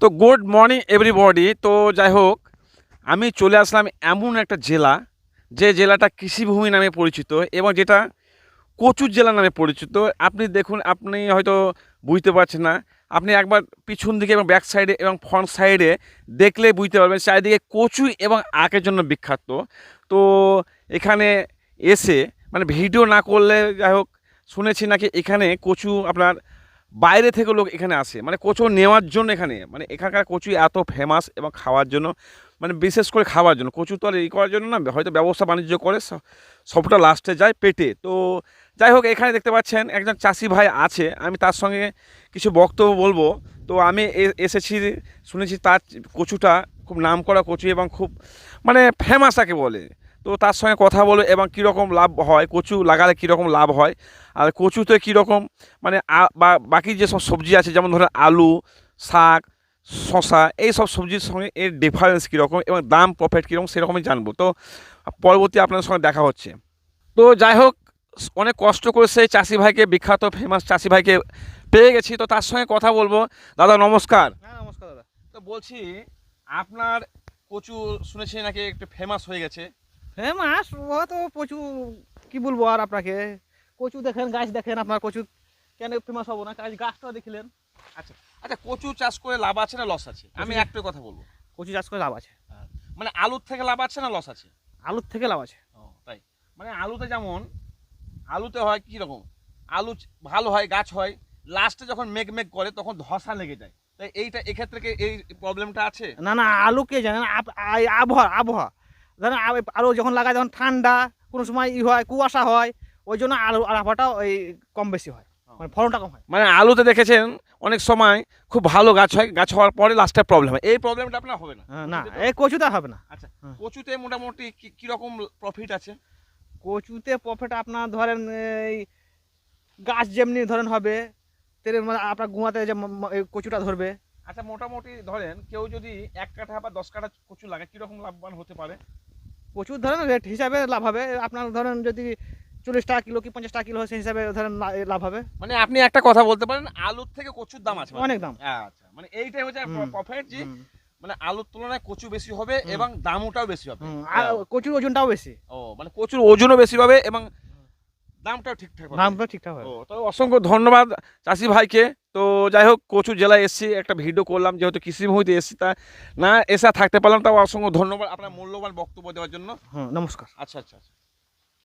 তো good morning everybody. তো যাই হোক, আমি চলে আসলাম এমন একটা জেলা, যে জেলাটা কৃষিভূমি নামে পরিচিত এবং যেটা কচুর জেলা নামে পরিচিত। আপনি দেখুন, আপনি হয়তো বুঝতে পারছেন না। আপনি একবার পিছন দিকে এবং ব্যাক সাইডে এবং ফ্রন্ট সাইডে দেখলে বুঝতে পারবেন চারিদিকে কচু এবং আখের জন্য বিখ্যাত। তো এখানে এসে মানে ভিডিও না করলে, যাই হোক, শুনেছি নাকি এখানে কচু আপনার বাইরে থেকে লোক এখানে আসে মানে কচু নেওয়ার জন্য। এখানে মানে এখানকার কচু এত ফেমাস এবং খাওয়ার জন্য, মানে বিশেষ করে খাওয়ার জন্য। কচু তো আর এই করার জন্য না, হয়তো ব্যবসা বাণিজ্য করে সবটা লাস্টে যায় পেটে। তো যাই হোক, এখানে দেখতে পাচ্ছেন একজন চাষি ভাই আছে, আমি তার সঙ্গে কিছু বক্তব্য বলবো। তো আমি এসেছি, শুনেছি তার কচুটা খুব নামকরা কচু এবং খুব মানে ফেমাস তাকে বলে। তো তার সঙ্গে কথা বলবো এবং কীরকম লাভ হয়, কচু লাগালে কীরকম লাভ হয়, আর কচুতে কীরকম মানে বাকি যেসব সবজি আছে, যেমন ধরেন আলু, শাক, শশা, এই সব সবজির সঙ্গে এর ডিফারেন্স কীরকম এবং দাম প্রফিট কীরকম সেরকমই জানবো। তো পরবর্তী আপনাদের সঙ্গে দেখা হচ্ছে। তো যাই হোক, অনেক কষ্ট করে সেই চাষি ভাইকে, বিখ্যাত ফেমাস চাষি ভাইকে পেয়ে গেছি। তো তার সঙ্গে কথা বলবো। দাদা নমস্কার। হ্যাঁ, নমস্কার দাদা। তো বলছি, আপনার কচু শুনেছি নাকি একটু ফেমাস হয়ে গেছে। ফেমাস ও তো প্রচুর, কি বলবো আর আপনাকে। কচু দেখেন, গাছ দেখেন, আপনার কচু কেন ফেমাস হবো না? গাছটা দেখলেন। আচ্ছা আচ্ছা, কচু চাষ করে লাভ আছে না লস আছে? আমি একটা কথা বলবো। কচু চাষ করে লাভ আছে। মানে আলুর থেকে লাভ আছে না লস আছে? আলুর থেকে লাভ আছে। ও তাই। মানে আলুতে যেমন, আলুতে হয় কি রকম, আলু ভালো হয়, গাছ হয়, লাস্টে যখন মেঘ মেঘ করে তখন ধসা লেগে যায়। তাই এইটা এক্ষেত্রে কি এই প্রবলেমটা আছে? না না, আলু কে জানেন, আবহাওয়া আবহাওয়া ধরেন আলু যখন লাগায় তখন ঠান্ডা, কোনো সময় হয় কুয়াশা হয়, ওই জন্য আলু আবহাওয়াটা ওই কম বেশি হয়, মানে ফলনটা কম হয়। মানে আলুতে দেখেছেন অনেক সময় খুব ভালো গাছ হয়, গাছ হওয়ার পরে লাস্টে প্রবলেম হয়, এই প্রবলেমটা আপনার হবে না? না, এই কচুতে হবে না। আচ্ছা, কচুতে মোটামুটি কিরকম প্রফিট আছে? কচুতে প্রফিট আপনার ধরেন এই গাছ যেমনি ধরেন হবে, তেমনি মানে আপনার গুঁয়াতে যে এই কচুটা ধরবে। আচ্ছা, মোটামুটি ধরেন কেউ যদি 1 কাঠা বা 10 কাঠা কচু লাগে, কিরকম লাভবান হতে পারে? প্রচুর ধরেন রেট হিসাবে লাভ হবে। আপনার ধরেন যদি 40 টাকা কিলো কি 50 টাকা কিলো হয়, সেই হিসাবে ধরেন লাভ হবে। মানে আপনি একটা কথা বলতে পারেন, আলুর থেকে কচুর দাম আছে? অনেক দাম। আচ্ছা, মানে এইটাই হচ্ছে প্রফিট, যে হুম, মানে আলুর তুলনায় কচু বেশি হবে এবং দামটাও বেশি হবে। আর কচুর ওজনটাও বেশি। ও, মানে কচুর ওজনও বেশি পাবে এবং দামটাও ঠিকঠাক হবে। দামটা ঠিকঠাক হবে। ও, তো অসংখ্য ধন্যবাদ চাষি ভাইকে। তো যাই হোক, কচু জেলায় এসেছি, একটা ভিডিও করলাম, যেহেতু কৃষিভূমিতে এসেছি, তা না এসে থাকতে পারলাম, তাও অসংখ্য ধন্যবাদ আপনার মূল্যবান বক্তব্য দেওয়ার জন্য। নমস্কার। আচ্ছা আচ্ছা আচ্ছা।